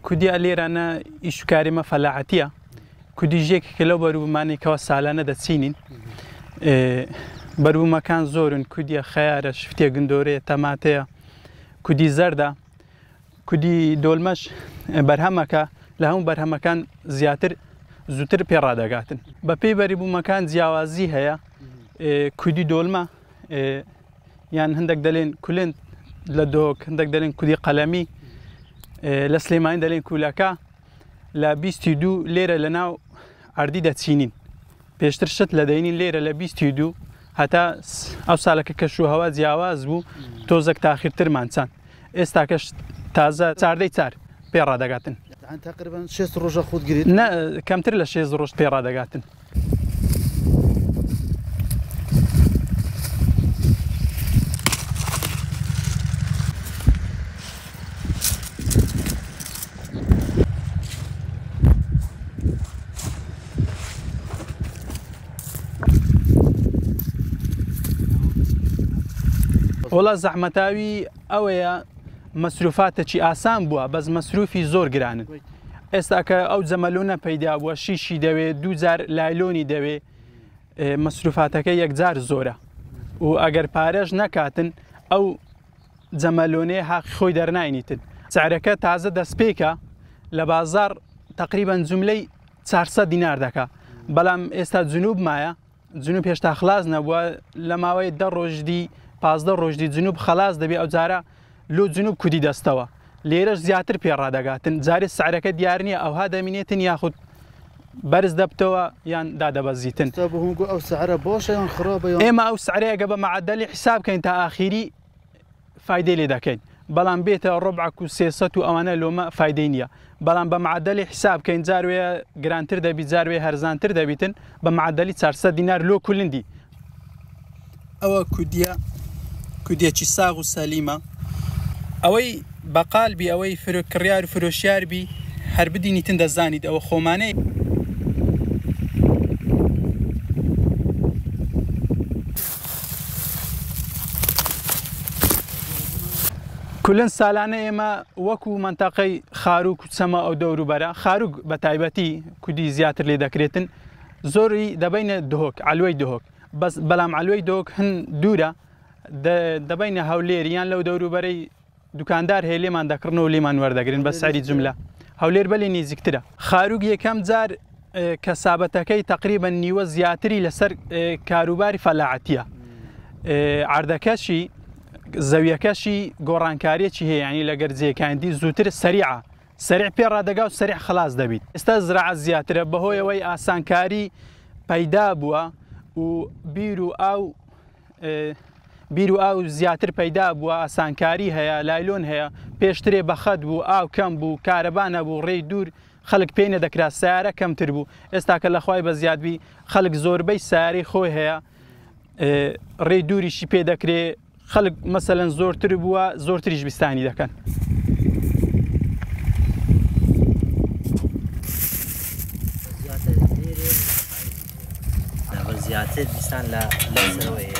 کودی ئەلێرانە ئیشکاریمە فەلاحەتیە کودی ژێکێکە لەو بەروبوومانێکەوە ساڵانە دەچینین بەروبوومەکان زۆرن کودیە خەیارە شفتێ گندۆرەیە تەماتەیە کودی زەردە کودی دۆلمەش بەرهەمەکە لە هەموو بەرهەمەکان زیاتر زووتر پێڕادەگاتن بە پێی بەریبوومەکان جیاوازی هەیە کودی دۆلمە یان هەندێک دەڵێن کولێن لە دۆک هەندێک دەڵێن کودی قەلەمی لە سلێمانی دەڵێن کوولەکە لە 22 لێرە لە ناو ئەردی دەچینین پێشتر شت لە دەینین لێرە لە 22 هەتا ئەو ساڵەکە کەشوهەوا جیاواز بوو تۆزێک تاخیرترمان چاند ئێستا کەش تازە چاردەی چار پێڕادەگاتن تقریبا 6 ڕۆژە خودگریت کەمتر لە 6 ڕۆژ پێڕادەگاتن وڵا زەحمەتاوی ئەوەیە مەسروفاتێکی ئاسان بووە بەس مەسروفی زۆر گرانن ئێستا کە ئەو جەمەلۆنە پەیدا بووە شیشی دەوێت دووجار لایلۆنی دەوێت مەسروفاتەکە یەکجار زۆرە و ئەگەر پارەش نەکاتن ئەو جەمەلۆنەیە حەقی خۆی دەرناینیتن سعرەکە تازە دەستپێکە لە بازار تقریبا جوملەی 400 دینار دەکا بەڵام ئێستا جنوب مایە جنوب هێشتا خلاص نەبووە لە ماوەی 10 ڕۆژدی 15 ڕۆژدی جنوب خلاص دەبێت ئەو جارە لۆ جنوب کودی دەستەوە لێرەش زیاتر پێڕادەگاتن جارێ سعرەکە دیار نییە ئەوها دەمینێتن یاخود بەرز دەبتەوە یان دادەبەزیتن ئێمە ئەو سعرەیەگە بە معدەلی حساب بکەین تا ئاخیری فایدەی لێ دەکەین بەڵام بێتە ڕۆبعەک و 300 و ئەوانە لۆمە فایدەی نییە بەڵام بە معدەلی حساب بکەین جاروێ گرانتر دەبی جاروێ هەرزانتر دەبیتن بە معدەلی 400 دینار لۆ کولندی ئەوە کودیەکی ساغ و سەلیمە ئەوەی بەقالبی ئەوەی کڕیار و فرۆشیاربی هەر بدینیتن دەزانیت ئەوە خۆمانەی کولن ساڵانە ئێمە وەکو منتەقەی خاروک و چەمە ئەو دەوروبەرە خاروک بە تایبەتی کودی زیاتر لێ دەکرێتن زۆری دەبینە دهۆک علوەی دهۆک بەڵام علوەی دۆک هەن دوورە دەبینە هەولێریان لەو دەوروبەرەی دوکاندار هەیە لێمان دەکڕنەوە لێمان وەردەگرن بە سەری جملە هەولێر بەلێ نزیکترە خاروک یەکەم جار کەسابەتەکەی تقریبا نیوە زیاتری لەسەر کاروباری فەلاحەتیە عەردەکەشی زەویەکەشی گۆڕانکاریەکی هەیە ینی لەگەر جێکاندی زووتر سەریعە سەریع پێڕادەگا و سەریع خلاص دەبیت ئێستا زراعەت زیاترە بەهۆیەوەی ئاسانکاری پەیدا بووە و بیر و ئاو زیاتر پەیدا بووە ئاسانکاری هەیە لایلۆن هەیە پێشترێ بەخەت بوو ئاو کەم بوو کارەبانە بوو ڕێی دوور خەڵک پێی نەدەکرا سیارە کەمتر بوو ئێستا کە لەخوای بە زیادبی خەڵک زۆربەی سیارەی خۆی هەیە ڕێی دووریشی پێ دەکرێت خەڵک مەسەلەن زۆرتر بووە زۆرتریش بیستانی دەکەن زیاتر بیستان لە سەرەوەی